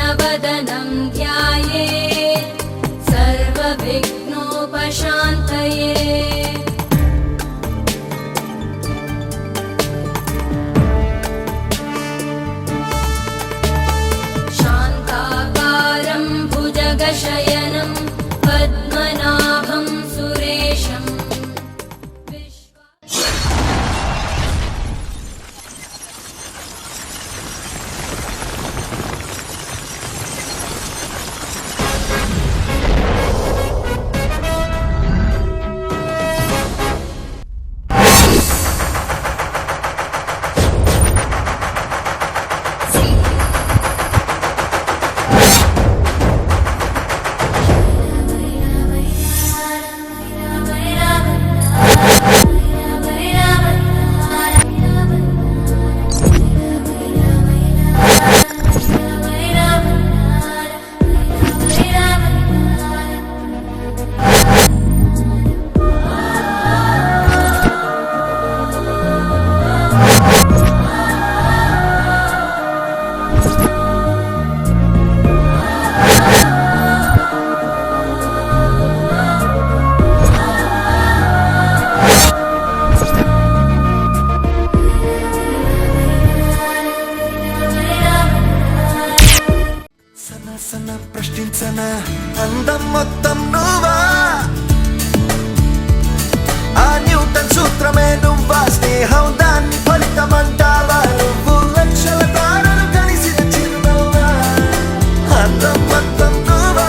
प्रसन्नवदनं ध्यायेत् सर्वविघ्नोपशान्तये। शान्ताकारं भुजगशयनं पद्मनाभं सुरेशम्। ప్రశ్నించన అందం మొత్తం నువ్వా, ఆ న్యూటన్ సూత్రమే నువ్వా, స్నేహం దాన్ని ఫలితమంటావా, నువ్వు లక్షల తారలు కలిసిన చిరునవ్వా, అందం మొత్తం నువ్వా.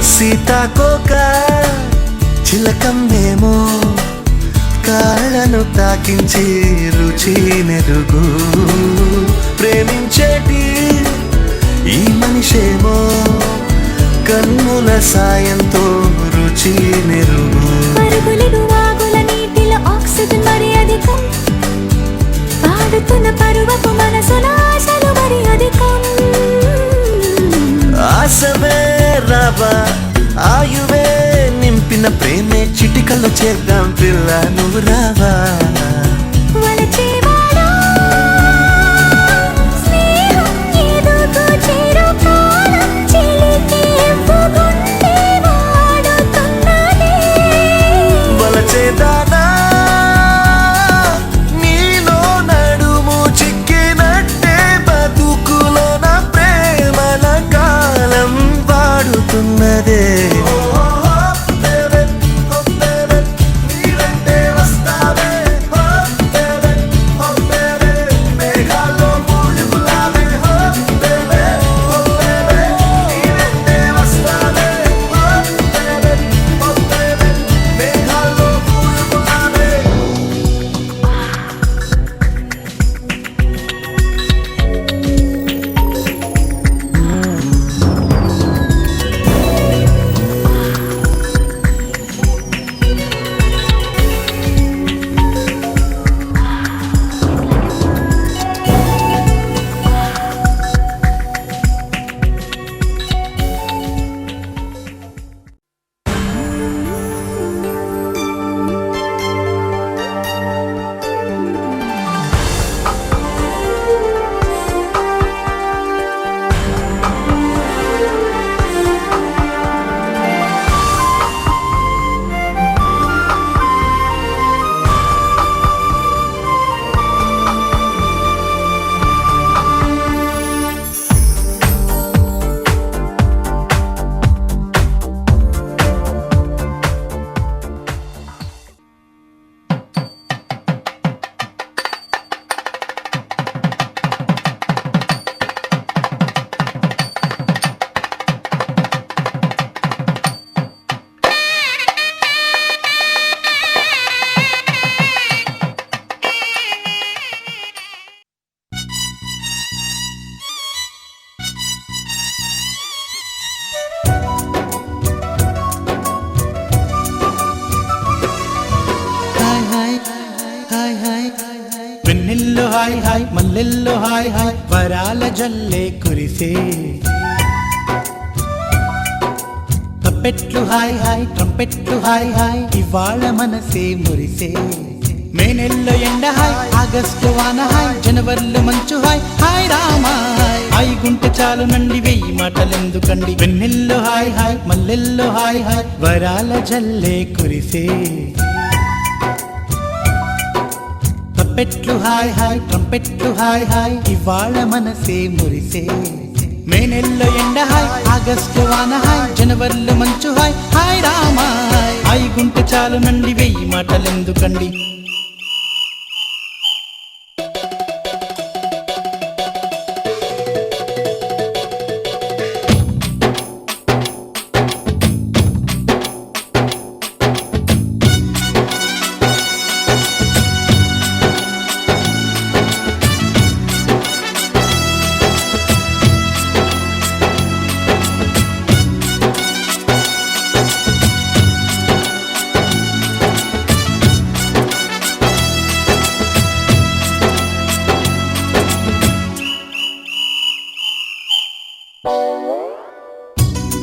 సీతాకోక చిలకమ్మేమో కాళ్ళను తాకించి రుచి నెరుగు, ప్రేమించేటి ఈ మనిషేమో కన్నుల సాయంతో రుచి నెరుగు. ఆక్సిజన్ మరి అధికం, పాడుతున్న పరువపు మనసుల ఆశలు మరి అధికం. ఆశవే రావా, ఆయువే నింపిన ప్రేమే చిటికల్లో చేద్దాం పిల్ల, నువ్వు రావా. వలచేదానా నీలో నడుము చిక్కినట్టే, బతుకులో నా ప్రేమల కాలం వాడుతున్నదే. నీరంటే వస్తావే వెన్నెల్లో హాయ్ హాయ్ మల్లెల్లో హాయ్ హాయ్ వరాల జల్లే కురిసే తప్పెట్లు హాయ్ హాయ్ ట్రంపెట్లు హాయ్ హాయ్ ఇవాళ మనసే మురిసే మే నెలలో ఎండ హాయ్ ఆగస్టు వాన హాయ్ జనవరిలో మంచు హాయ్ హాయ్ రామా హాయ్ గుంటె చాలు నండి వెయ్యి మాటలెందుకండి వెన్నెల్లో హాయ్ హాయ్ మల్లెల్లో హాయ్ హాయ్ వరాల జల్లే కురిసే తప్పెట్లు హాయ్ హాయ్ ట్రంపెట్లు హాయ్ హాయ్ ఇవాళ మనసే మురిసే మే నెలలో ఎండ హాయ్ ఆగస్టు వాన హాయ్ జనవరిలో మంచు హాయ్ హాయ్ రామా హాయ్ గుంటె చాలు నండి వెయ్యి మాటలెందుకండి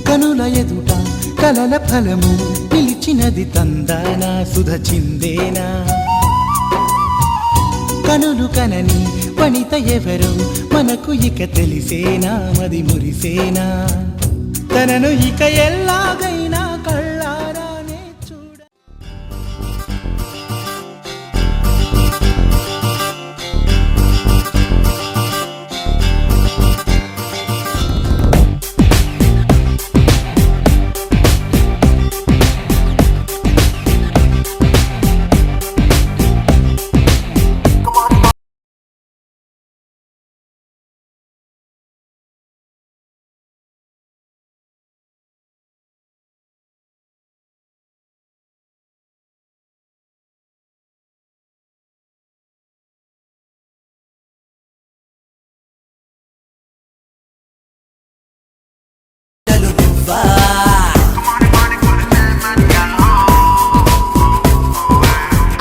కనుల ఎదుట కలల ఫలము పిలిచినది తందానా సుధ చిందేనా కనులు కనని వనిత ఎవరు మనకు ఇక తెలిసేనా మది మురిసేనా తనను ఇక ఎల్లాగైనా కళ్ళారానే చూడ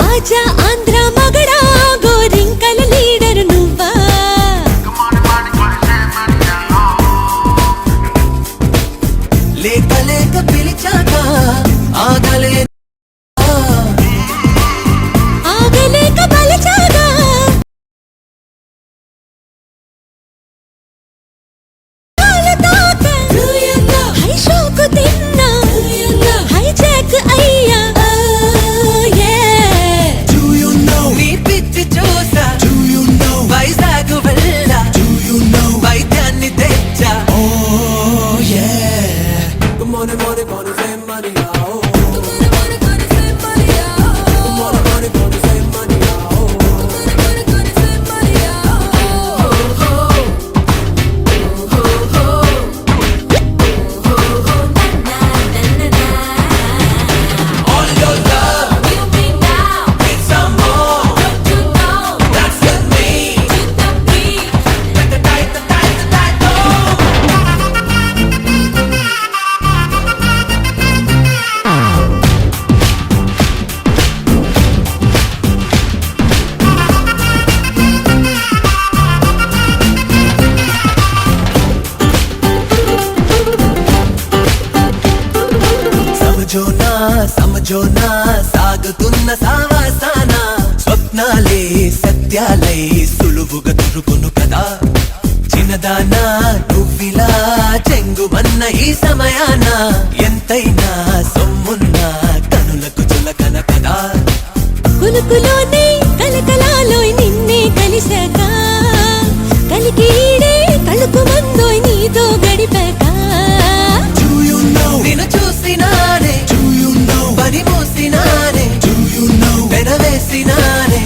ఆజా ఆంధ్ర మగడా గోరింకల లీడర్ నువ్వా లేక లేక పిలిచాక ఆగలే ఆగలేక బలచాగా హై షోకు తిన్నా హై జాక్ అయ్యా నీ పిచ్చి చూసా వైజాగ్ వెళ్ళా వైద్యాన్ని తెచ్చా సమజోనా సాగుతున్న సావాసాన స్వప్నాలే సత్యాలై సులువుగా దొరుకును కదా చిన్నదానా నువ్విలా చెంగుమన్న ఈ సమయాన ఎంతైనా సొమ్మున్నా కనులకు చులకన కదా కులుకులోనే కలకలాలోయ్ నిన్నే కలిశాక కలికీడే కలుపు మందోయ్ నీతో గడిపాక నిన్ను చూసినానే పని మూసినానే వెనవేసినానే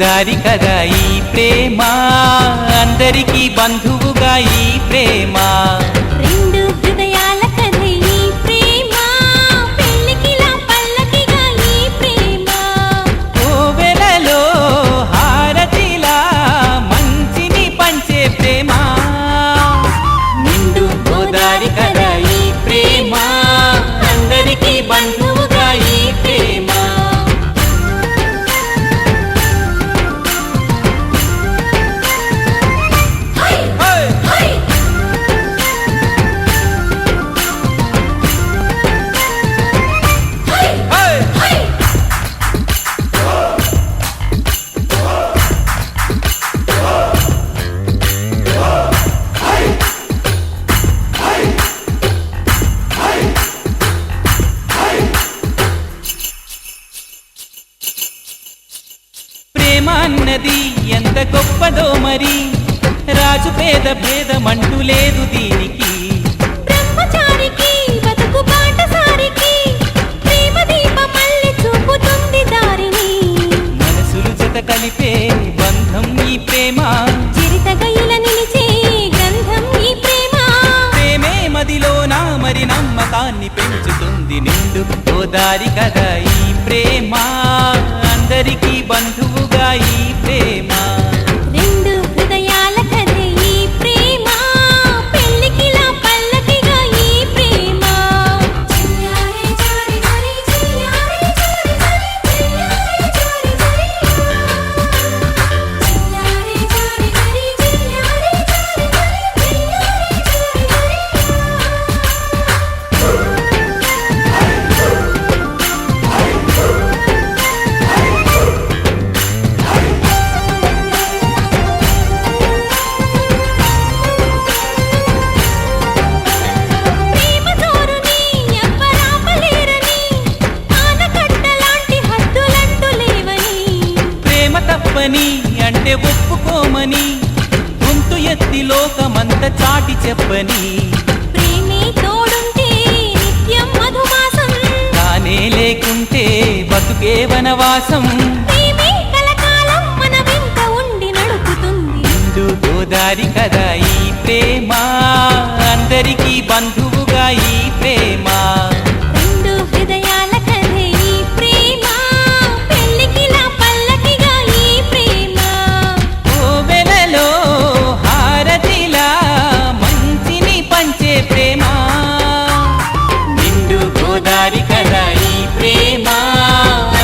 గోదారి కదా ఈ ప్రేమ, అందరికీ బంధువుగా ఈ ప్రేమ. రెండు హృదయాల కథ ఈ ప్రేమ, పెళ్ళికిలా పల్లకిగా ఈ ప్రేమ. కోవెలలో హారతిలా మంచిని పంచే ప్రేమ. నిండు గోదారి కదా ఈ ప్రేమ, అందరికీ బంధువుగా ఈ ప్రేమ. ప్రేమ అన్నది ఎంత గొప్పదో మరి, రాజు పేద భేదమంటూ లేదు దీనికి. బ్రహ్మచారికి బతుకు బాటసారికి, ప్రేమ దీపమల్లె చూపుతుంది దారిని. మనసులు జత కలిపే బంధం ఈ ప్రేమ, చిరితగయుల నిలిచే గ్రంథం ఈ ప్రేమ. ప్రేమే మదిలోన మరి నమ్మకాన్ని పెంచుతుంది. నిండు గోదారి కదా ఈ ప్రేమ, అందరికీ బంధువుగా ఈ ప్రేమ. రెండు హృదయాల కథ ఈ ప్రేమ, పెళ్ళికిలా పల్లకిగా ఈ ప్రేమ. చిన్నారి చారి చారి చిన్నారి చారి చారి చిన్నారి చారి చారి చిన్నారి చారి చారి చిన్నారి చారి ప్రేమ జోరుని ఎవ్వరాపలేరని, ఆనకట్టలాంటి హద్దులంటూ లేవని. ప్రేమ తప్పని అంటే ఒప్పుకోమని, గొంతు ఎత్తి లోకమంత చాటి చెప్పని. ప్రేమే తోడుంటే నిత్యం మధుమాసం, తానే లేకుంటే బతుకే వనవాసం. ప్రేమే కలకాలం మన వెంట ఉండి నడుపుతుంది. నిండు గోదారి కదా ఈ ప్రేమ, అందరికీ బంధువుగా ఈ ప్రేమ. రెండు హృదయాల కథ ఈ ప్రేమ, పెళ్ళికిలా పల్లకిగా ఈ ప్రేమ. కోవెలలో హారతిలా మంచిని పంచే ప్రేమ. నిండు గోదారి కదా ఈ ప్రేమ,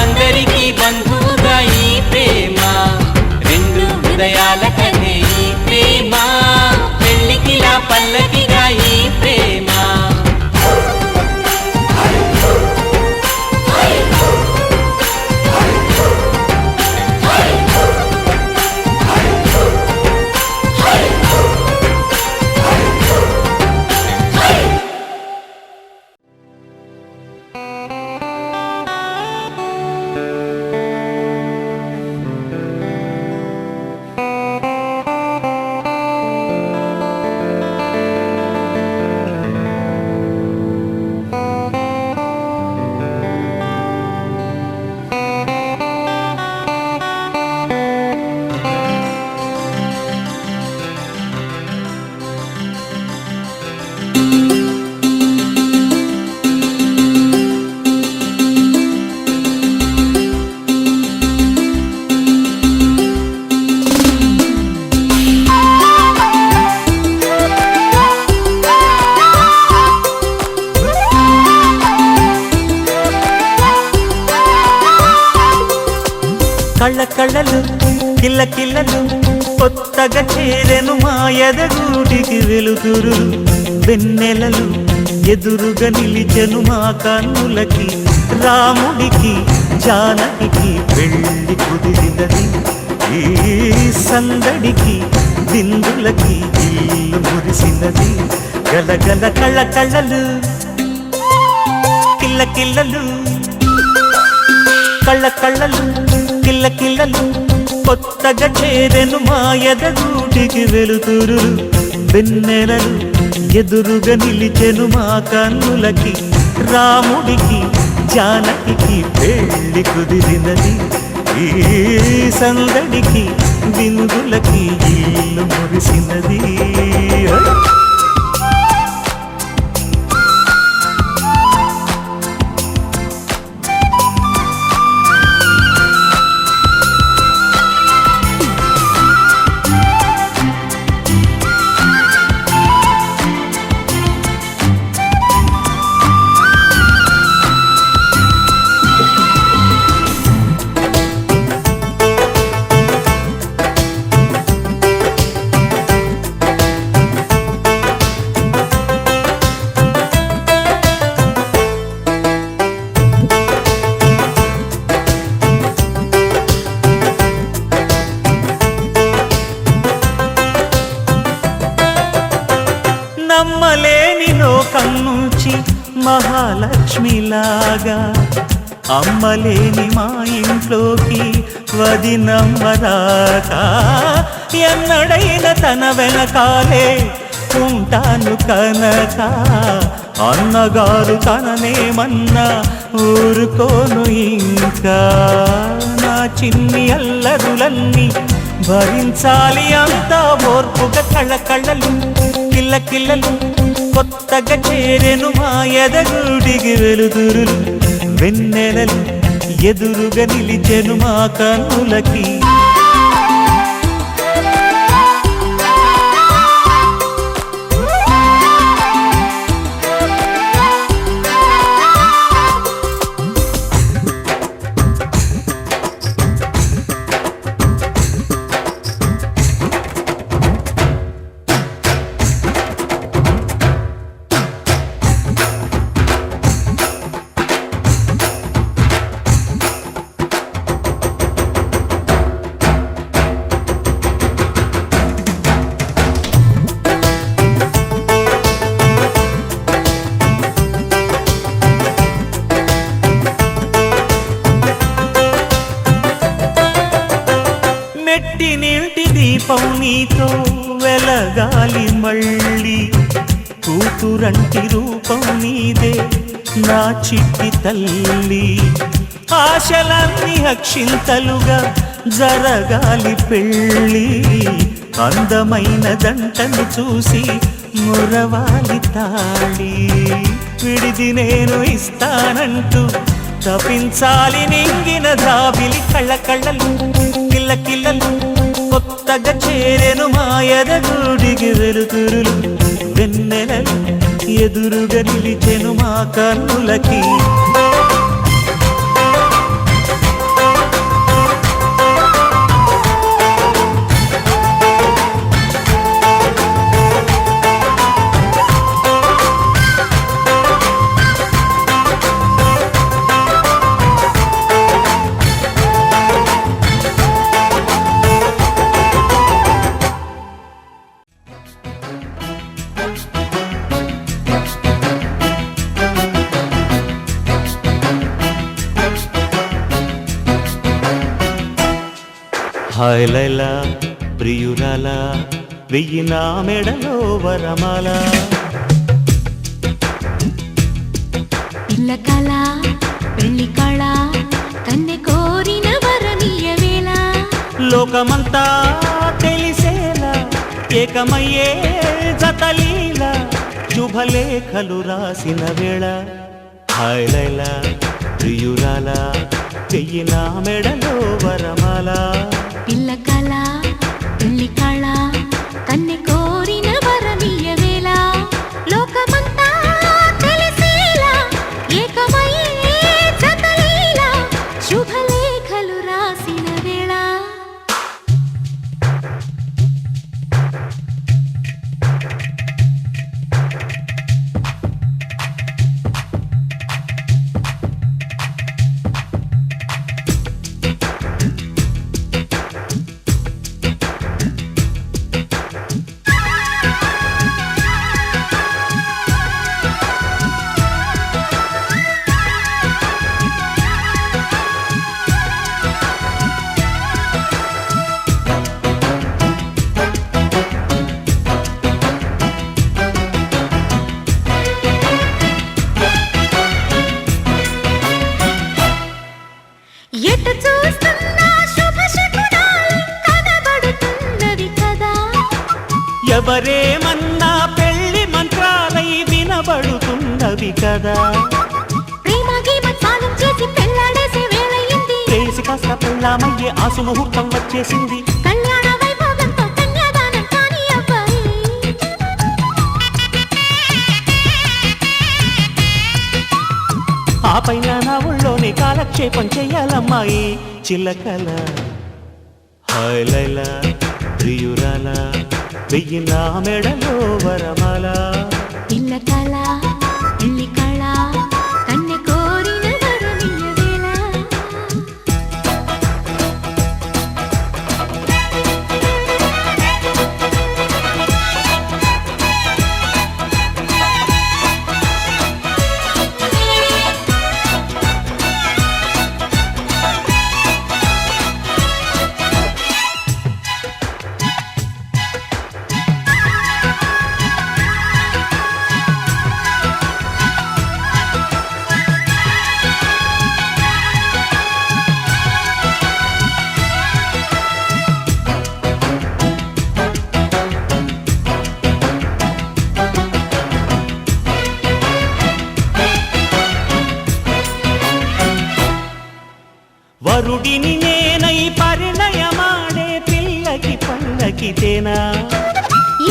అందరికీ బంధువుగా ఈ ప్రేమ. రెండు హృదయాల కథే ఈ ప్రేమ, పెళ్ళికిలా పల్లకిగా ఈ ప్రేమ. కళ్ళ కళ్ళలు కిల్ల కిల్లలు కొత్తగా చేరెను మా ఎదగూటికి వెలుతురు. వెన్నెలలు ఎదురుగా నిలిచెను మా కన్నులకి. రాముడికి జానకి పెళ్ళి కుదిరినది. ఈ సందడికి బిందులకి ఇల్లు మురిసినది. గలగల కళ్ళ కళ్ళలు కిల్ల కిల్లలు, కళ్ళ కళ్ళలు కిల్ల కిల్లలు కొత్తగా చేరెను మా ఎదగూటికి వెలుతురు. వెన్నెలలు ఎదురుగా నిలిచెను మా కన్నులకి. రాముడికి జానకి పెళ్ళి కుదిరినది. ఈ సందడికి విందులకి ఇల్లు మురిసినది. నమ్మలేని లోకం నుంచి మహాలక్ష్మిలాగా అమ్మలేని మా ఇంట్లోకి వదినమ్మరాక ఎన్నడైన తన వెనకాలే ఉంటాను కనక అన్నగారు తననేమన్నా ఊరుకోను ఇంకా నా చిన్ని అల్లరులన్నీ భరించాలి అంతా ఓర్పుగా కళ్ళకళ్ళలు కిల్లకిల్లలు కొత్తగా చేరెను మా ఎదగుడికి వెలుతురులు వెన్నెలలు ఎదురుగా నిలిచెను మా కన్నులకి. మెట్టి నీటి దీపం నీతో వెలగాలి మళ్ళీ కూతురంటి రూపం నీదే నా చిట్టి తల్లి ఆశలన్నీ అక్షింతలుగా జరగాలి పెళ్ళి అందమైన దంటను చూసి మురవాలి తాళి విడిది నేను ఇస్తానంటూ తపించాలి నింగిన దావిలి కళ్ళకళ్ళలు కిల్లకిల్లలు కొత్తగా చేరెను మా ఎదగుడికి వెలుతురులు వెన్నెలలు ఎదురుగా నిలిచెను మా కన్నులకి. హాయ్ లైలా ప్రియురాలా వెయ్యి నా మెడలో వరమాల పిల్ల కళ పెళ్లి కళ కన్నె కోరిన వరనీయ వేళ లోకమంతా తెలిసేలా ఏకమయ్యే జతలీల శుభలేఖలు రాసిన వేళ హాయ్ లైలా ప్రియురాలా వెయ్యి నా మెడలో వరమాల పిల్ల కళ పెళ్లి కళ కన్నె కోరిన వరనీయ వేళ లోకమంతా తెలిసేలా ఏకమయ్యే జతలీల శుభలేఖలు రాసిన వేళ. ఎవరేమన్నా పెళ్లి మంత్రాలై వినబడుతున్నవి కదా. ప్రేమ గీమ చాలు చేసి పెళ్ళాడేసే వేళయింది. ప్రేసి కాస్త పెళ్ళామయ్యే ఆసు ముహూర్తం వచ్చేసింది. కళ్యాణ వైభోగంతో కన్యాదానం కాని అబ్బాయి. ఆ పైన నా ఊళ్ళోనే కాలక్షేపం చెయ్యాలమ్మాయి చిల్లకల. హాయ్ లైలా ప్రియురాల వెయ్యి నా మెడలో వరమాల. ఇల్ల కళ ఇల్లి కళ కన్నె కోరిన వరమియ వేళ. వరుడిని నేనై పరిణయమాడే పిల్లకి పల్లకితేనా.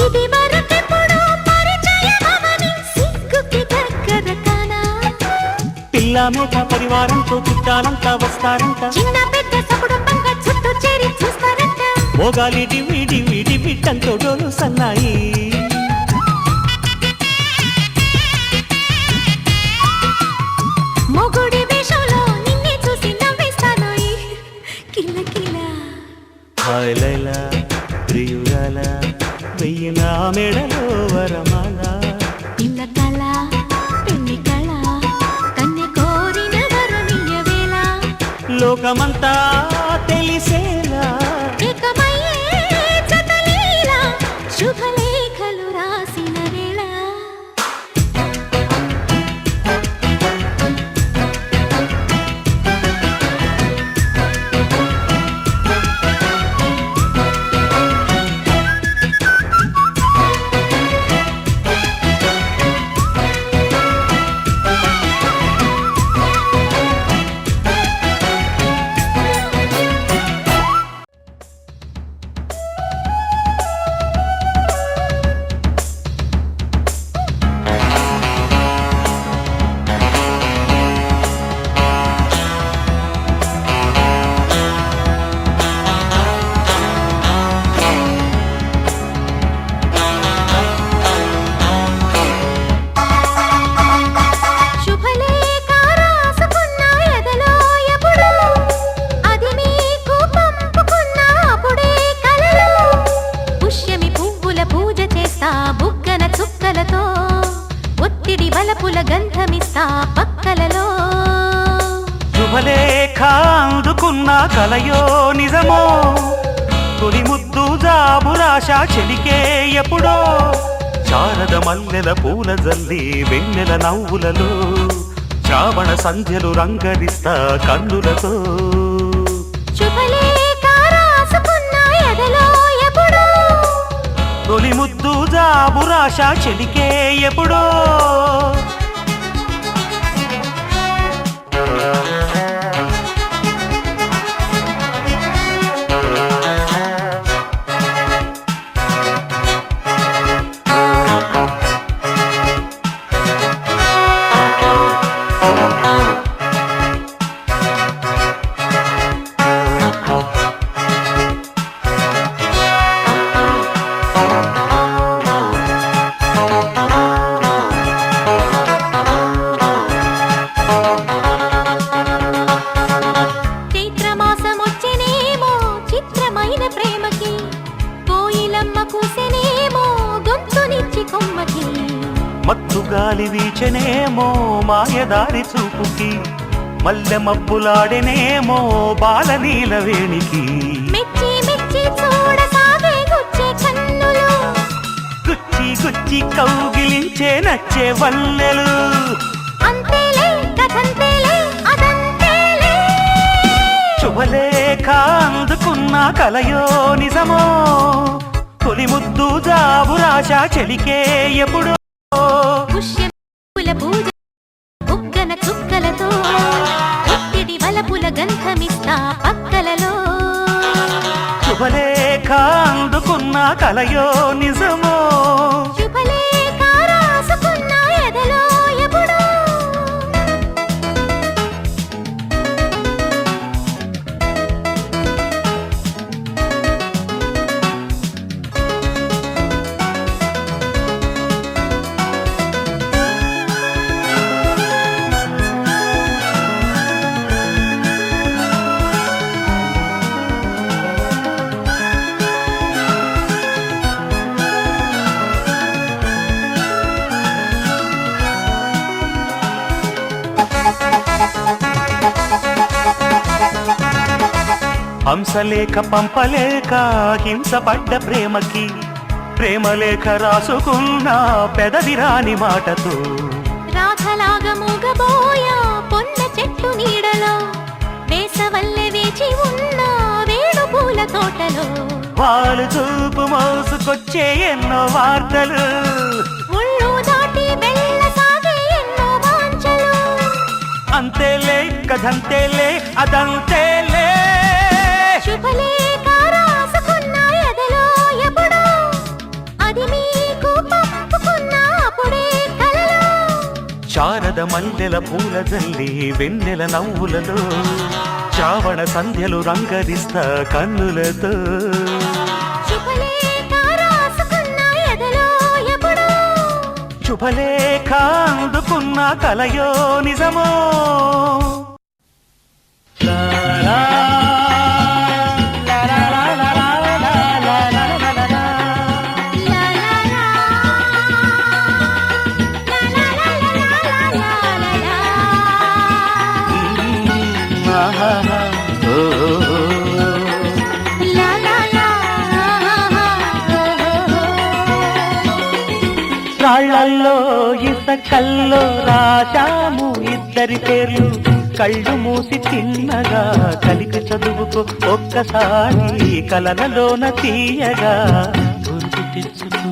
ఇది వరకెప్పుడో పరిచయమవని సిగ్గుకి దగ్గర కానా. పిల్ల మేక పరివారంతో చుట్టాలంతా వస్తారంట. చిన్న పెద్ద సకుటుంబంగా చుట్టూ చేరి చూస్తారంట. మోగాలి డివి డివి డివిట్టంతో డోలు సన్నాయి. మొగుడి వేషంలో నిన్నే చూసి నవ్వేస్తానోయ్ కిల కిల. హాయ్ లైలా ప్రియురాల వెయ్యి నా మెడలో వరమాల. ఇల్ల కళ పెళ్లి కళ కన్నె కోరిన వరమియ వేళ. లోకమంతా తెలిసేలా ఏకమయ్యే జతలీల శుభలేఖలు రాసిన వేళ. వలపుల గంధమిస్తా పక్కలలో. శుభలేఖ అందుకున్న కలయో నిజమో, తొలి ముద్దు జాబురాశ చెలికే ఎప్పుడో. శారద మల్లెల పూల జల్లి వెన్నెల నవ్వులలో, శ్రావణ సంధ్యలు రంగరిస్తా కన్నులతో. శుభలేఖ రాసుకున్న ఎదలో ఎప్పుడో, తొలి ముద్దు జాబురాశ చెలికే ఎప్పుడో. మత్తు గాలి వీచెనేమో మాయదారి చూపుకి, మల్లె మబ్బులాడెనేమో బాలనీల వేణికి. మెచ్చి మెచ్చి చూడసాగే గుచ్చే కన్నులు, గుచ్చి గుచ్చి కౌగిలించే నచ్చే వల్లెలు. అంతేలే కథంతేలే అదంతేలే. శుభలేఖ అందుకున్న కలయో నిజమో, తొలి ముద్దు జాబు రాశా చెలికే ఎప్పుడు పుష్యపుల పూజ బుగ్గన చుక్కలతో ఒత్తిడి వలపుల గంధమిస్తా పక్కలలో శుభలేఖ అందుకున్న కలయో నిజమో శుభలేఖ రాసుకున్న ఎదలో ఎప్పుడో హంసలేఖ పంపలేక హింసపడ్డ ప్రేమకి ప్రేమలేఖ రాసుకున్న పెదవిరాని మాటతో రాధలాగా మూగబోయా పొన్న చెట్టు నీడలో వేసవల్లె వేచి ఉన్న వేణు పూల తోటలో వాళ్ళు చూపు మోసుకొచ్చే ఎన్నో వార్తలు ఒళ్ళు దాటి వెళ్ళసాగే ఎన్నో వాంఛలు అంతేలే కథంతేలే అదంతేలే శుభలేఖ రాసుకున్న ఎదలో ఎప్పుడో అది మీకు పంపుకున్న అప్పుడే కలలో శారద మల్లెల పూల జల్లి వెన్నెల నవ్వులలో శ్రావణ సంధ్యలు రంగరిస్తా కన్నులతో శుభలేఖ రాసుకున్న ఎదలో ఎప్పుడో శుభలేఖ అందుకున్న కలయో నిజమో రాళ్ళల్లో ఇసకల్లో రాశాము ఇద్దరి పేర్లు కళ్ళు మూసి తిన్నగా కలిపి చదువుకో ఒక్కసారి కలలలోన తీయగా గుర్తు తెచ్చుకో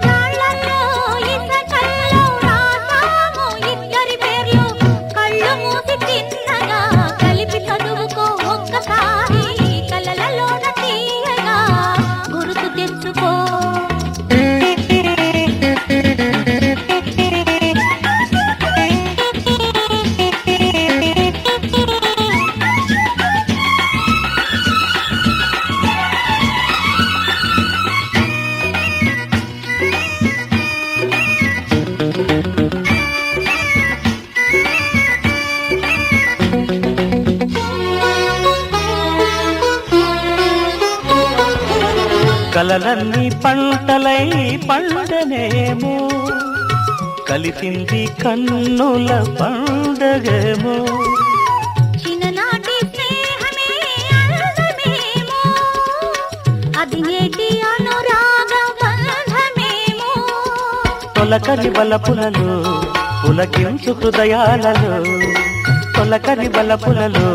రాళ్ళల్లో ఇసకల్లో రాసాము ఇద్దరి పేర్లు కళ్ళు మూసి తిన్నగా కలిపి చదువుకో ఒక్కసారి కలలలోన తీయగా గుర్తు తెచ్చుకో కలలన్నీ పంటలై పండనేమో కలిసింది కన్నుల పండగేమో చిన్ననాటి స్నేహమే అందమేమో అది నేటి అనురాగ బంధమేమో తొలకరి బలపులలో పులకించు హృదయాలలో తొలకరి బలపులలో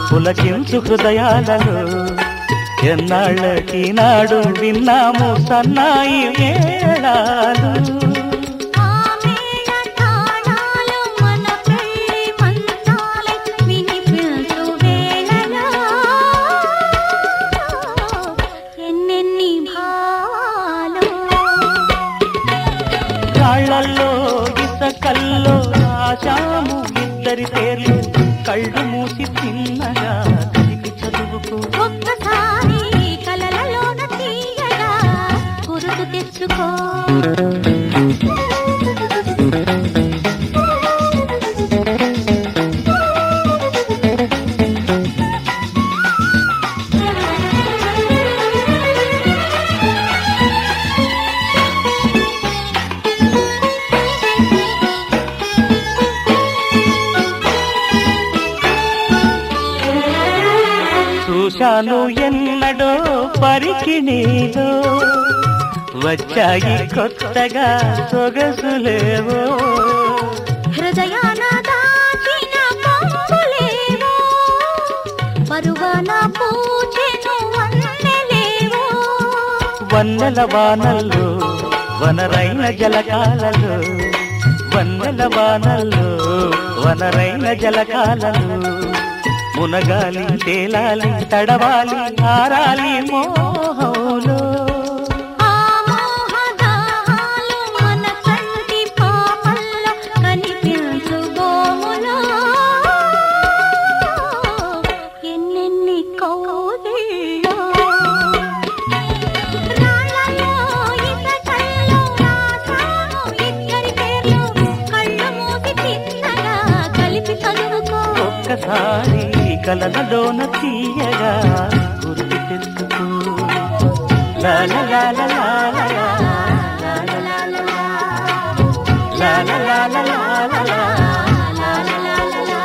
పులకించు హృదయాలలో ఎన్నాళ్ళకి నాడు విన్నాము సన్నాయి మేళాలు ఆ మేళ తాళాలు మన పెళ్లి మంత్రాలై వినిపించు వేళలో ఎన్నెన్ని భావాలు రాళ్ళల్లో ఇసకల్లో రాశాము ఇద్దరి పేర్లు కళ్ళు మూసి తిన్నగా కలిపి చదువుకో ఒక్కసారి కలలలోన తీయగా గుర్తు తెచ్చుకో చూశాను ఎన్నడో పరికిణీలో వచ్చాయి కొత్తగా సొగసులేవో హృదయాన దాచిన పంపులేవో పరువాన పూచెను వన్నెలేవో వన్నెల వానల్లో వనరైన జలకాలలో, వన్నెల వానల్లో వనరైన జలకాలలో, మునగాలి తేలాలి తడవాలి ఆరాలి మోహంలో. ఆ మోహదాహాలు మన కంటి పాపల్లో కనిపించు గోములో. ఎన్నెన్ని కౌగిళ్ళో రాళ్ళలో ఇసకల్లో రాసాను ఇద్దరి పేర్లు. కళ్ళు మూసి తిన్నగా కలిపి చదువుకో. ఒక్కసారి కలనలోన తీయగా గుర్తు తెచ్చుకో. లా లా లా లా లా లా లా లా లా లా లా లా లా లా లా లా.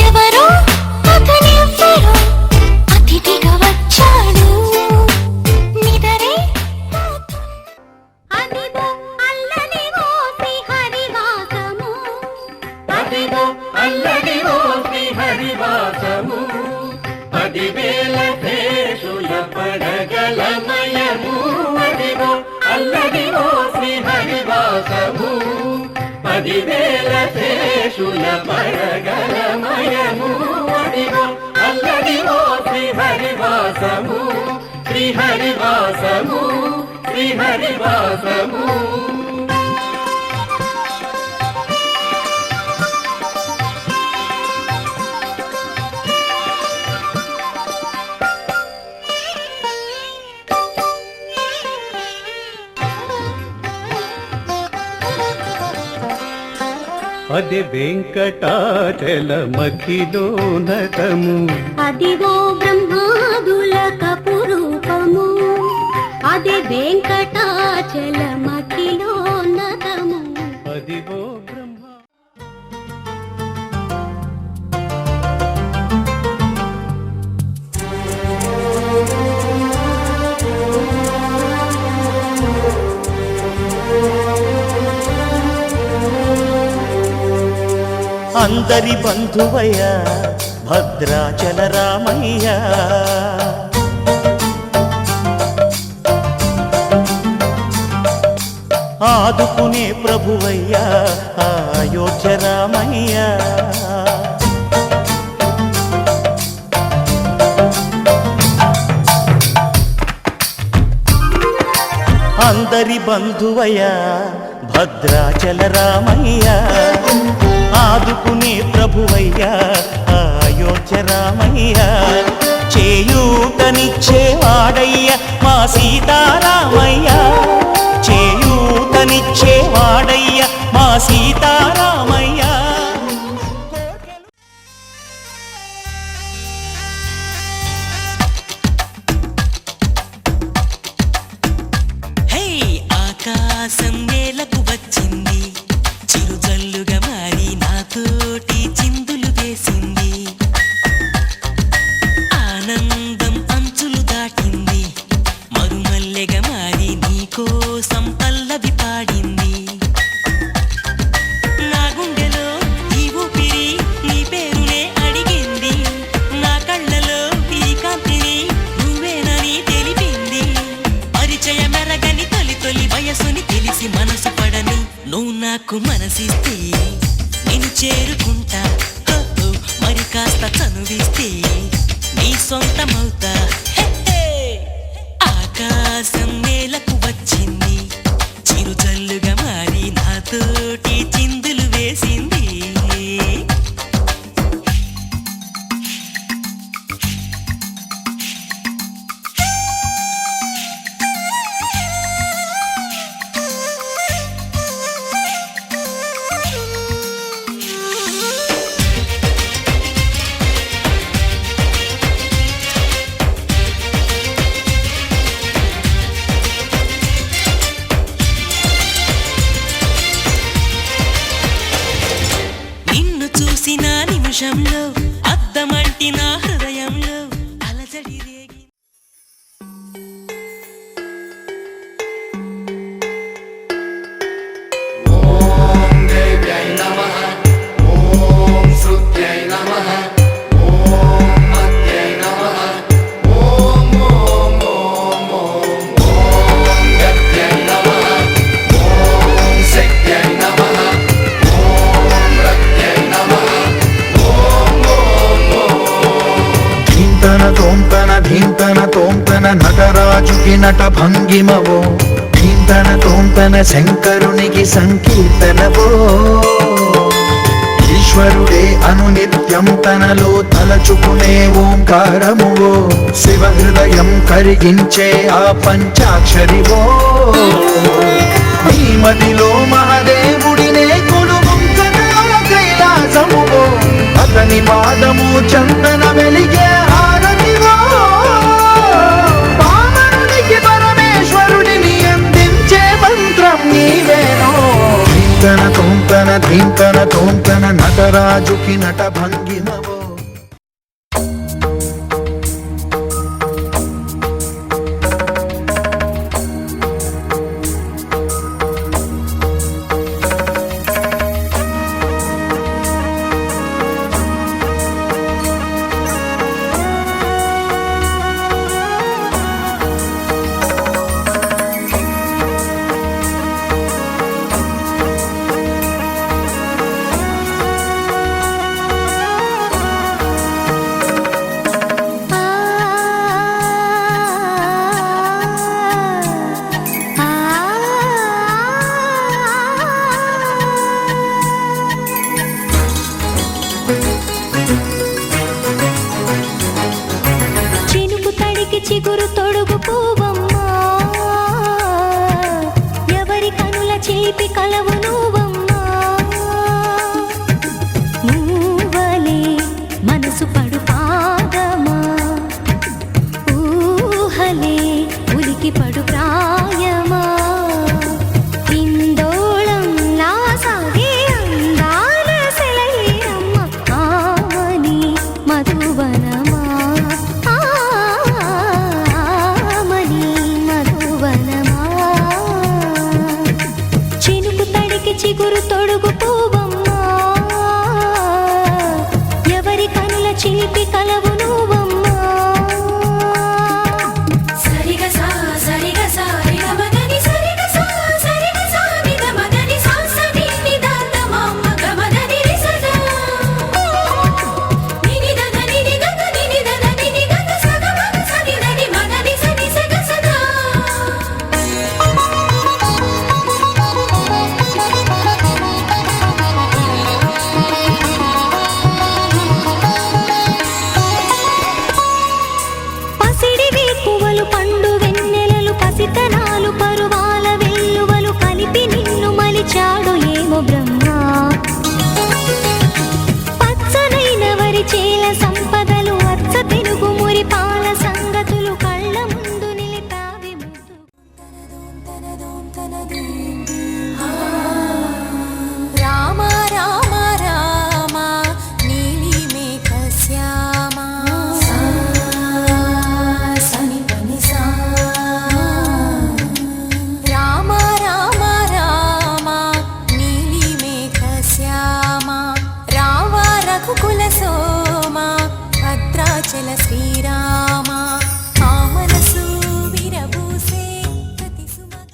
ఎవరో అతనెవ్వరో అతిథిగా వచ్చాడు. నిదరే అదిగో అల్లదిగో శ్రీహరివాసము. అదిగో అల్లదిగో శ్రీహరివాసము, 10,000 శేషుల పడగలమయము. అదిగో అల్లదిగో శ్రీహరివాసము, 10,000 శేషుల పడగలమయము. అదిగో అల్లదిగో శ్రీహరివాసము, శ్రీహరివాసము, శ్రీహరివాసము. అది వెంకటాచలమఖిలోనతము, అదిగో బ్రహ్మాదుల కపురూపము. అది వెంకటాచలమఖిలోన్నతము. అదిగో బ్రహ్మ. అందరి బంధువయ్య భద్రాచల రామయ్య, ఆదుకునే ప్రభువయ్య అయోధ్య రామయ్య. అందరి బంధువయ్య భద్రాచల రామయ్య, ఆదుకునే ప్రభువయ్య అయోధ్య రామయ్య. చేయూతనిచ్చేవాడయ్య మా సీతారామయ్య, చేయూతనిచ్చేవాడయ్య మా సీతారామయ్య. ఆకాశం నేలకు వచ్చింది, చిరుజల్లుగా మారి నాతోటి చిందులు వేసింది. ఆనందం అంచులు దాటింది, మరుమల్లెగా మారి నీకోసం పల్లవి పాడింది. నా గుండెలో ఈ ఊపిరి నీ పేరునే అడిగింది, నా కళ్ళలో ఈ కాంతిని నువ్వేనని తెలిపింది. పరిచయ మెరగని తొలి తొలి వయసుని తెలిసి మనసు పడని నువ్వు నాకు మనసిస్తే నేను చేరుకుంటా. మరి కాస్త చనువిస్తే నీ సొంతమవుతా. ఆకాశం నేలకు వచ్చింది, చిరుజల్లుగా మారి నాతోటి చిందులు వేసింది. ధీంతన తోంతన నటరాజుకి నట భంగిమవో ధీంతన తోంతన శంకరునికి సంకీర్తనవో ఈశ్వరుడే అనునిత్యం తనలో తలచుకునే ఓంకారమువో శివ హృదయం కరిగించే ఆ పంచాక్షరివో ఈ మదిలో మహాదేవుడినే కొలువుంకనా కైలాసమువో అతని పాదము చందన వెలిగే హారతివో పామరునికి పరమేశ్వరుడిని అందించే మంత్రం నీవేనో ధీంతన తోంతన ధీంతన తోంతన నటరాజుకి నట భంగిమవో చినుకు తడికి చిగురు తొడుగు పూవమ్మా ఎవరి కనుల చేపి కలవు నువ్వమ్మా నువ్వలే మనసు పడు పాదమా ఊహలే ఉలికి పడు ప్రాయమా ఇందోళం లా సాగే అందాల సెలయేరమ్మ ఆమని మధువనమా ఆమని మధువనమా చినుకు తడికి చిగురు తొడుగు పూవమ్మా ఎవరి కనుల చిలిపి కలవు నువ్వమ్మా సరిగ సా సరిగ సా రిగ మదని సరిగ సా సరిగ సా నిద మదని సా సని నిదాత మమ్మ గ మదని రిసదా నిని దద నిని గద నిని దద నిని గద సగ మగ సని దని మదని సని సగ సదా పసిడి వేకువలు పండు వెన్నెలలు పసితనాలు పరువాల వెల్లువలు కలిపి నిన్ను మలిచాడు ఏమో బ్రహ్మ పచ్చనైన వరి చేల సంపదలు అచ్చ తెలుగు మురి పాల సంగతులు కళ్ళ ముందు నిలిపావి ముద్దు రామ రామ రామ నీలి మేఘ శ్యామ సని పని సా రామ రామ రామ నీలి మేఘ శ్యామ రావ రఘుకుల సోమ భద్రాచల శ్రీరామ ఆ మనసు విరబూసే ప్రతి సుమగ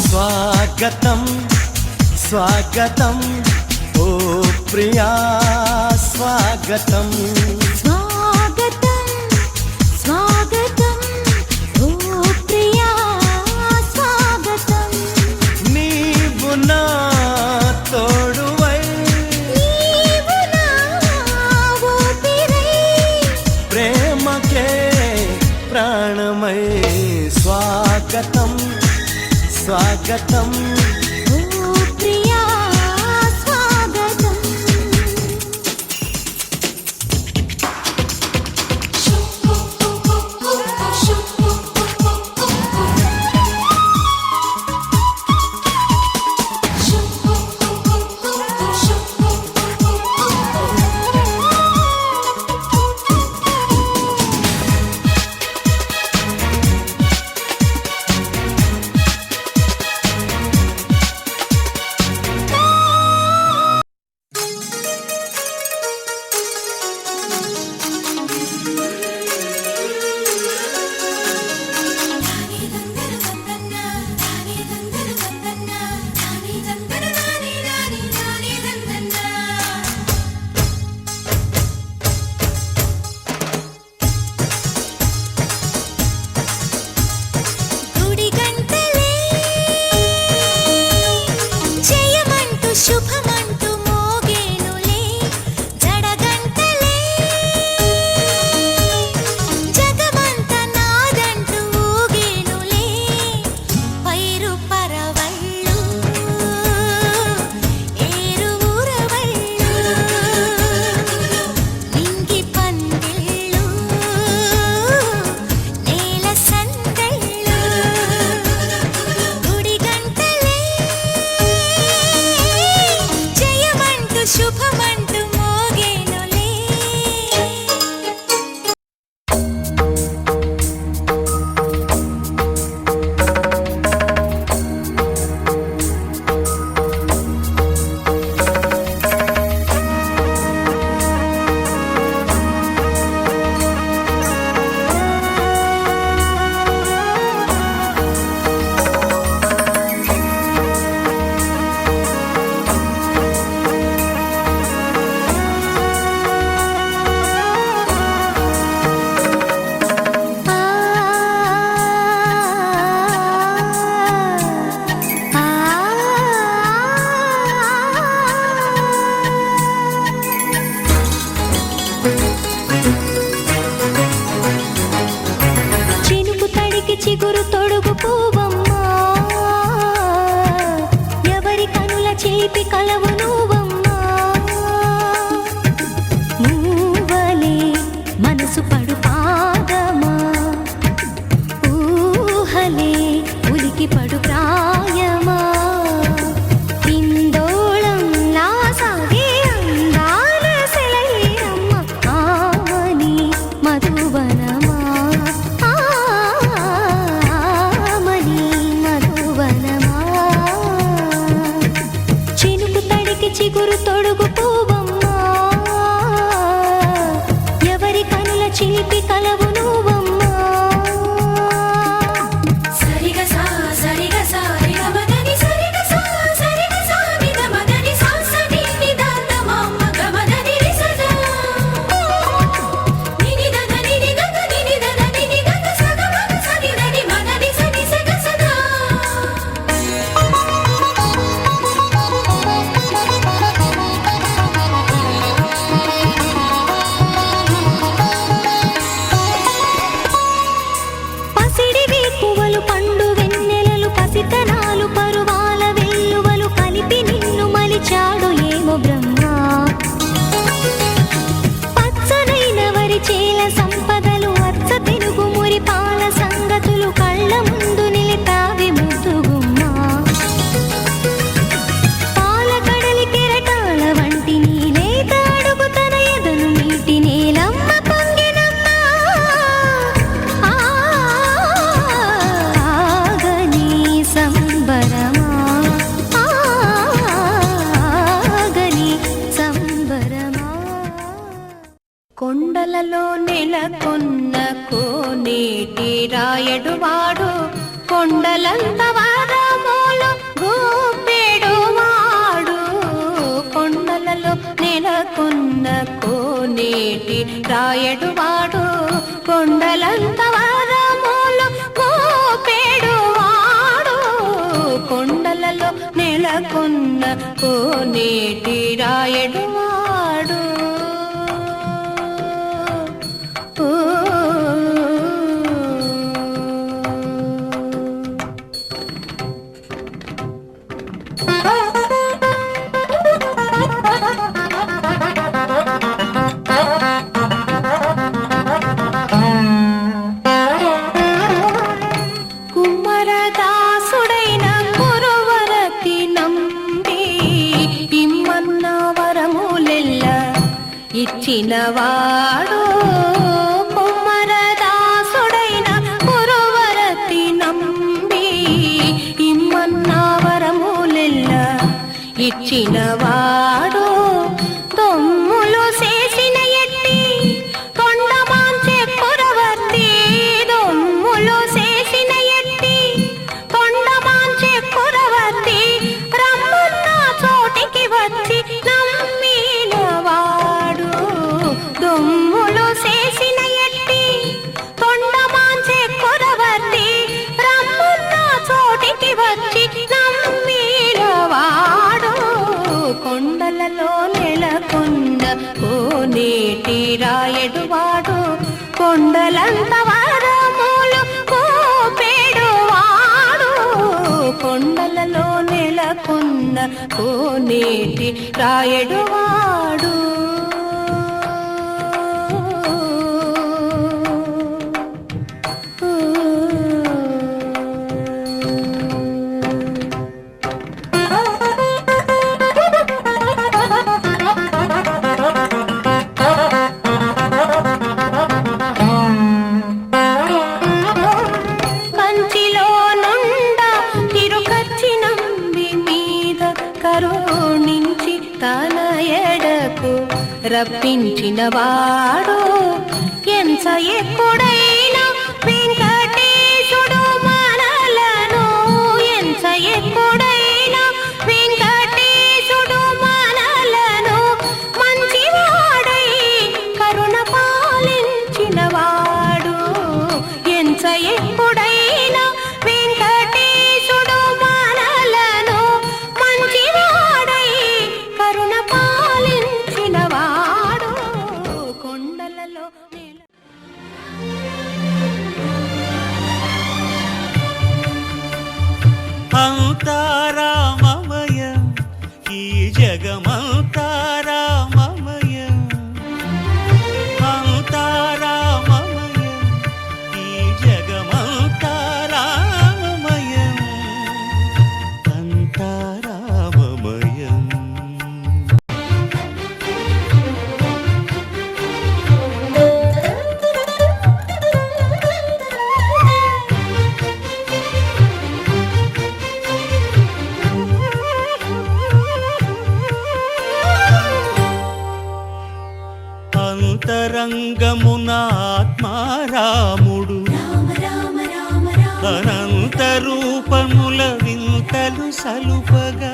స్వాగతం స్వాగతం ఓ ప్రియా స్వాగతం స్వాగతం స్వాగతం ఓ ప్రియా స్వాగతం నీవు నా తోడువై నీవు నా ఊపిరై ప్రేమకే ప్రాణమై స్వాగతం స్వాగతం ఓ ప్రియా స్వాగతం నెలకొన్న కోనేటి రాయడువాడు కొండలంత వరములు గూపెడువాడు కొండలలో నెలకొన్న కోనేటి రాయడువాడు కొండలంత వరములు గూపెడువాడు కొండలలో నెలకొన్న కోనేటి రాయడువాడు కుమ్మరదాసుడైన కురువరతి నంబి ఇమ్మన్న వరములెల్ల ఇచ్చినవాడు కుమ్మరదాసుడైన కురువరతి నంబి ఇమ్మన్న వరములెల్ల ఇచ్చినవాడు దొమ్ములు చేసిన ఎట్టి కొండమాంచె కురవర్తి దొమ్ములు చేసిన ఎట్టి కొండమాంచె కురవర్తి రమ్మన్న చోటికి వచ్చి నమ్మినవాడు దొమ్ములు చేసిన ఎట్టి కొండమాంచె కురవర్తి రమ్మన్న చోటికి వచ్చి నమ్మినవాడు కొండలలో నెలకొన్న కోనేటి రాయడువాడు కొండలంత వరములు కోపెడువాడు కొండలలో నెలకొన్న కోనేటి రాయడువాడు కంచిలో నుండ తిరుకచ్చి నంబి మీద కరుణించి తన ఎడకు రప్పించినవాడు ఎంత ఎక్కుడైన వెంకటేశుడు మనలను ఎంత ఎక్కుడైన వెంకటేశుడు మనలను మంచివాడై కరుణ పాలించినవాడు ఎంత ఎక్కుడైన వెంకటేశుడు మనలను మంచివాడై కరుణ పాలించినవాడు కొండలలో అంతారామమయం ఈ జగమంతారామమయం అంతారామమయం ఈ జగమంతారామమయం అంతారామమయం అంతరంగమున ఆత్మారాముడు రామ రామ రామ రామ అనంత రూపముల వింతలు సలుపగా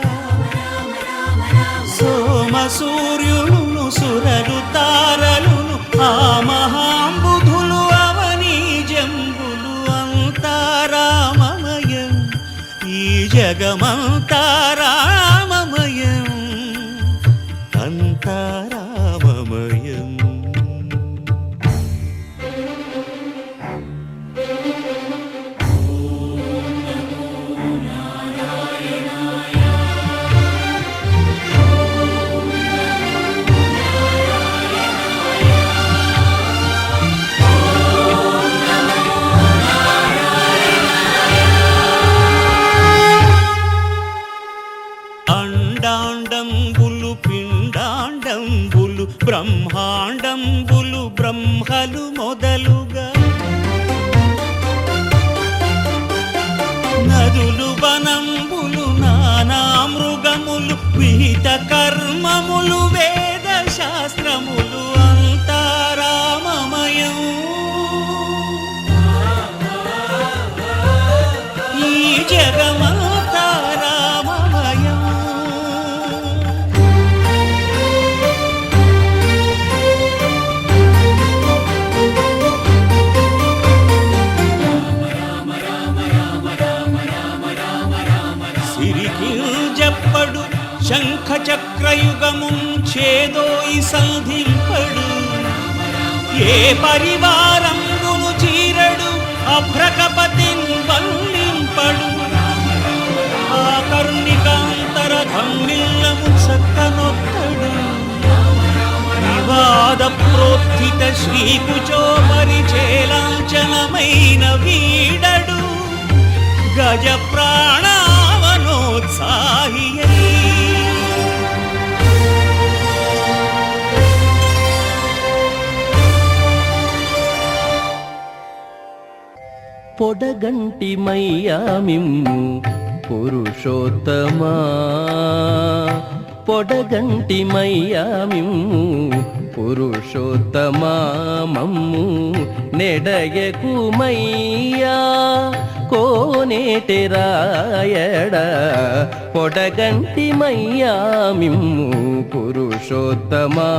సోమ సూర్యులను సురలు తారలును ఆ మహాంబుధులు అవనీ జంబులు అంతారామమయం ఈ జగమంతారామమయం అంతారామమయం అండాండంబులు పిండాండంబులు బ్రహ్మాండంబులు బ్రహ్మలు మొదలుగా నదులు వనంబులు నానా మృగములు విహిత కర్మములు వేద శాస్త్రములు అంతారామమయం సంధింపడు శంఖ చక్రయుగముంచేదోయి సంధింపడు ఏ పరివారంబును చీరడు అభ్రకపతిన్ వల్లింపడు ఆ కర్ణికాంతర ధమ్మిల్లము చక్కనొక్కడు వివాద ప్రోత్థిత శ్రీకుచో పరిచేలాంఛనమైన వీడడు గజ ప్రాణావనోత్సాహియై పొడగంటి మయ్యామిమ్ము పురుషోత్తమా పొడగంటి మయ్యామిమ్ము పురుషోత్తమా మమ్ము నెడయకు మయ్యా కోనేటెరాయడ పొడగంటి మయ్యామిమ్ము పురుషోత్తమా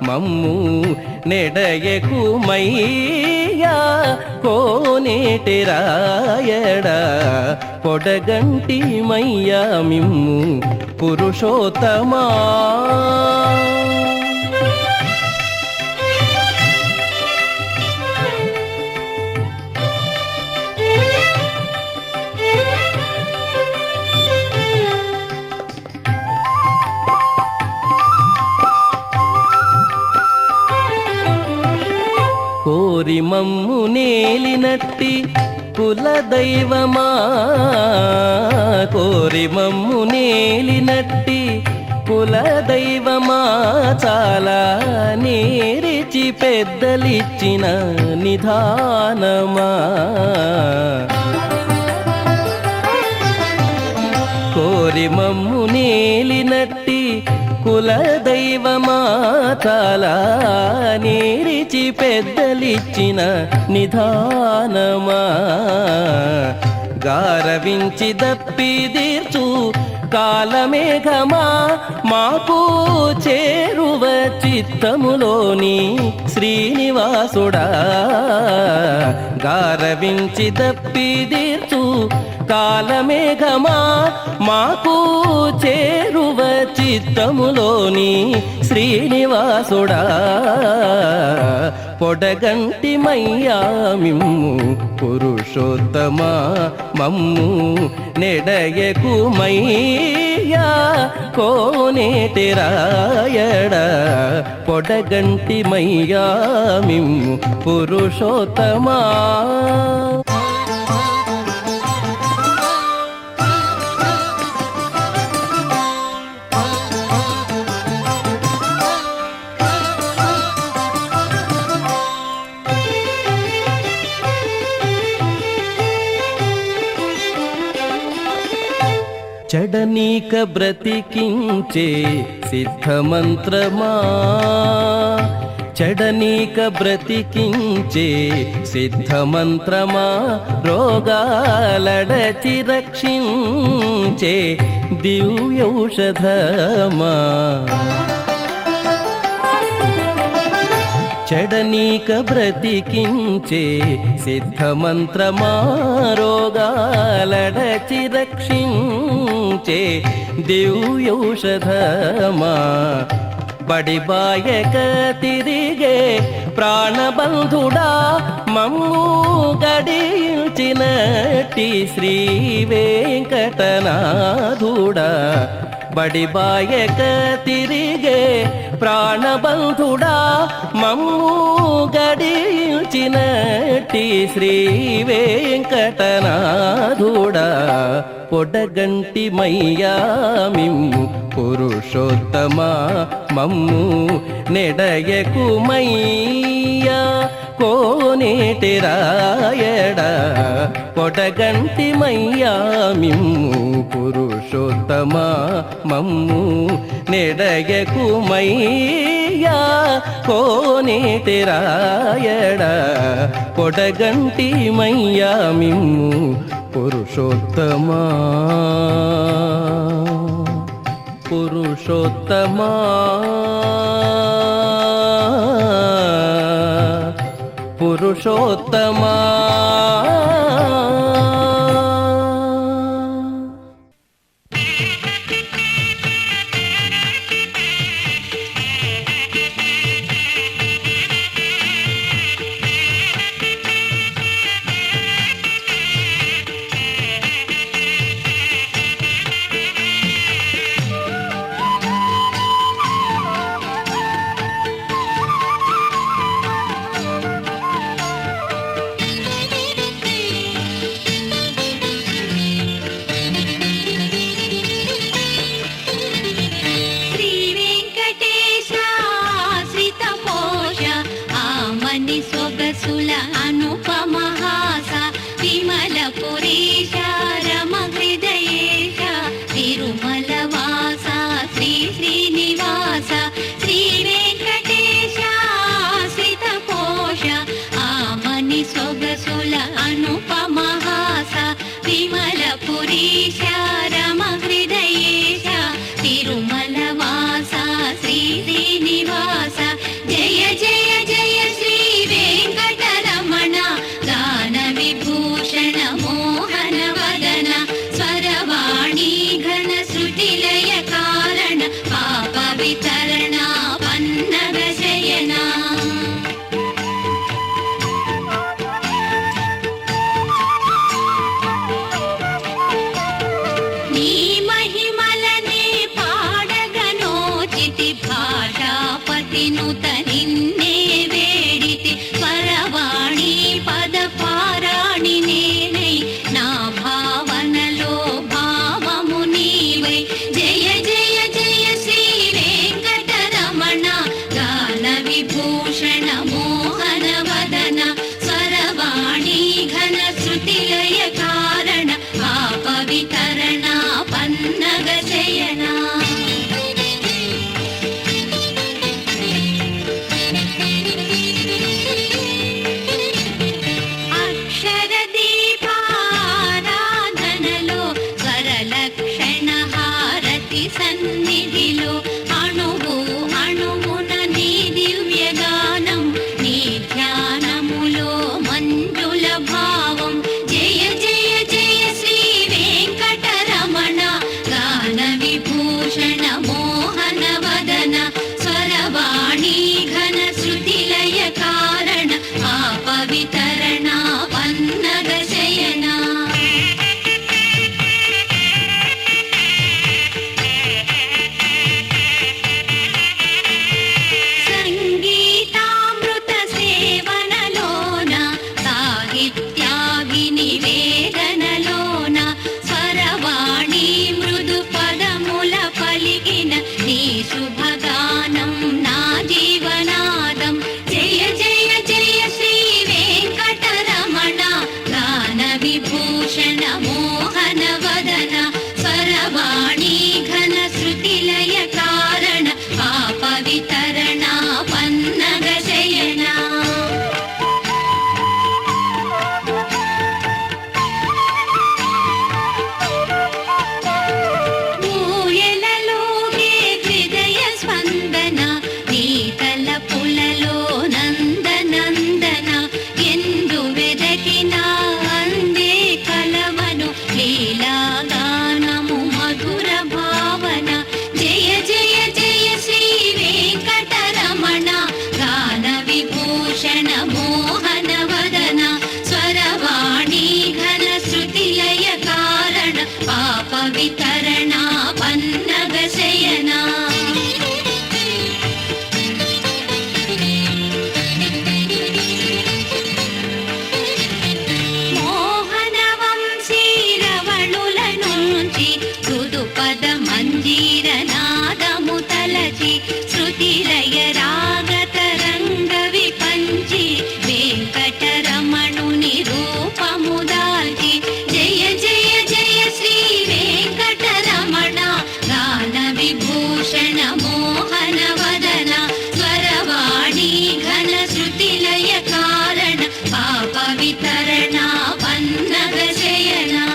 మమ్ము నెడయకు మయ్యా కోనేటెరాయడ పొడగంటి మయ్యామిమ్ము పురుషోత్తమా కోరి మమ్ము నేలినట్టి కులదైవమా కోరి మమ్ము నేలినట్టి కులదైవమా చాలా నేరిచి పెద్దలిచ్చిన నిధానమా కోరి మమ్ము నేలినట్టి కులదైవమా చాలా నేరిచి పెద్దలిచ్చిన నిధానమా గారవించి దప్పిదీర్చు కాలమేఘమా మాకు చేరువ చిత్తములోని శ్రీనివాసుడా గారవించి దప్పిదీర్చు కాలమేఘమా మాకు చేరువ చిత్తములోని శ్రీనివాసుడా పొడగంటి మయ్యామిమ్ము పురుషోత్తమా మమ్ము నెడయకు మయ్యా కోనేటెరాయడ పొడగంటి మయ్యామిమ్ము పురుషోత్తమా చెడనీక బ్రతికించే సిద్ధమంత్రమా చెడనీక బ్రతికించే సిద్ధమంత్రమా రోగాలడచి రక్షించే దివ్యౌషధమా చెడనీక బ్రతికించే సిద్ధమంత్రమా రోగాలడచి రక్షించే దివ్యౌషధమా బడిబాయక తిరిగే ప్రాణబంధుడా మమ్ము గడించినట్టి శ్రీ వెంకటనాథుడా బడిబాయక తిరిగే ప్రాణబంధుడా మమ్ము గడించినట్టి శ్రీ వెంకటనాథుడా పొడగంటి మయ్యామిమ్ము పురుషోత్తమా మమ్ము నెడయకు మయ్యా కోనేటెరాయడ పొడగంటి మయ్యామిమ్ము పురుషోత్తమా మమ్ము నెడయకు మయ్యా కోనేటెరాయడ పొడగంటి మయ్యామిమ్ము పురుషోత్తమా పురుషోత్తమా పురుషోత్తమా వితరణ పన్నగ శయనా మోహన వంశీ రవణుల నుంచి మృదుపద మంజీర నాదము తలచి శృతిలయ రాగ తరంగ విపంచి వెంకటరమణుని రూపము దాల్చి జయ జయ జయ శ్రీ వెంకటరమణ గాన విభూషణ మోహన వదన స్వరవాణి ఘన శృతిలయ కారణ పాప వితరణ పన్నగ శయనా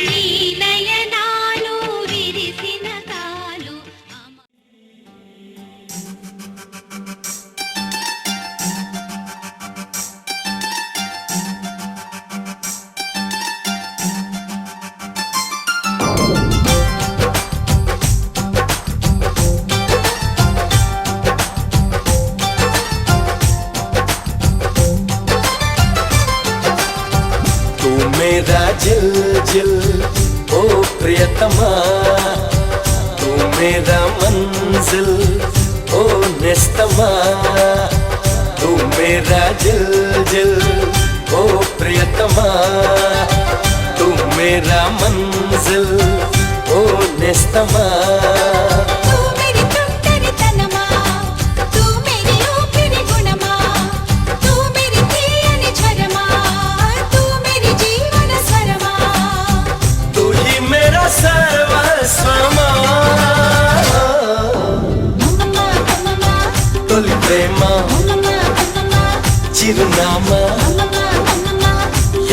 నీ నయనాలు విరిసిన తాలు तू मेरा जिल जिल ओ प्रियतमा तू मेरा मंजिल ओ निस्तमा तू मेरा जिल जिल ओ प्रियतमा तू मेरा मंजिल ओ निस्तमा तू मेरी तुमतरी तनमा तू मेरी ऊपरी गुणमा तू मेरी తీయని ఝరమా तू मेरी जीवन स्वरमा तू ही मेरा सर्वस्वमा मम्मा मम्मा तोली प्रेम मम्मा मम्मा చిరునామా मम्मा मम्मा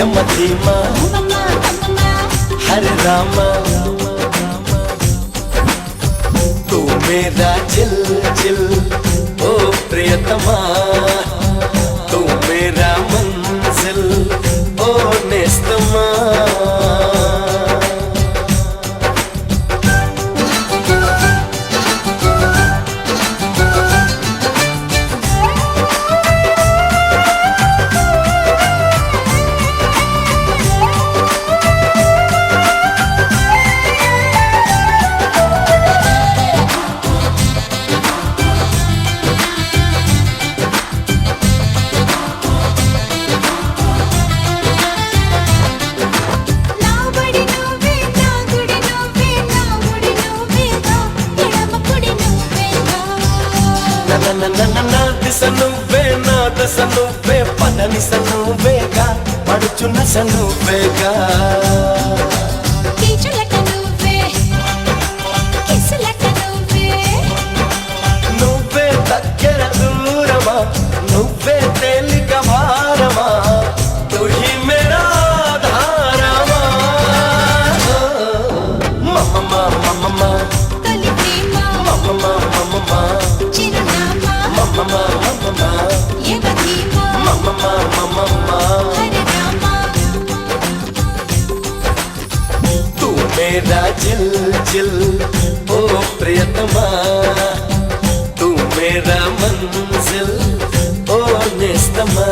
యమధీమా मम्मा मम्मा हरे रामा तू मेरा जिल जिल ओ प्रियतमा तू मेरा मंजिल ओ निस्तमा నా బడి నువ్వే నా గుడి నువ్వే నా ముడి నువ్వేగా ఎడమ కుడి నువ్వేగా నా దిశ నువ్వే నా దశ నువ్వే పదనిస నువ్వేగా పడుచున్న స నువ్వేగా కీచులట నువ్వే కిసులట నువ్వే నువ్వే దగ్గర దూరమా నువ్వే తేలిక భారమా తుహి మేరా ఆధారమా మమ్మమ్మ మమ్మమ్మ తొలి ప్రేమ మమ్మమ్మ మమ్మమ్మ చిరునామా మమ్మమ్మ మమ్మమ్మ యమధీమా మమ్మమ్మ మమ్మమ్మ హరే రామా तू मेरा जिल जिल ओ प्रियतमा तू मेरा मंजिल ओ निस्तमा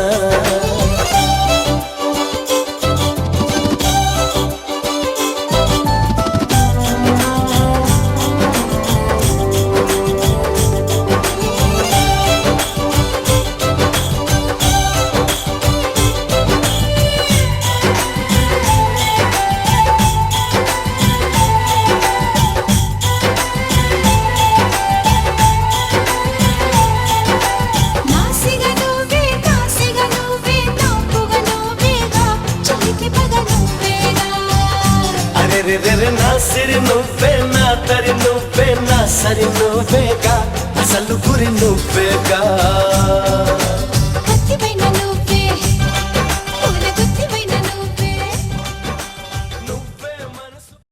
నాసిగ నువ్వే నాపుగ నువ్వేగా చిలిపి పగ నువ్వేగా అరే రే రే రే నా సిరి నువ్వే నా తరి నువ్వే నా సరి నువ్వేగా అసలు గురి నువ్వేగా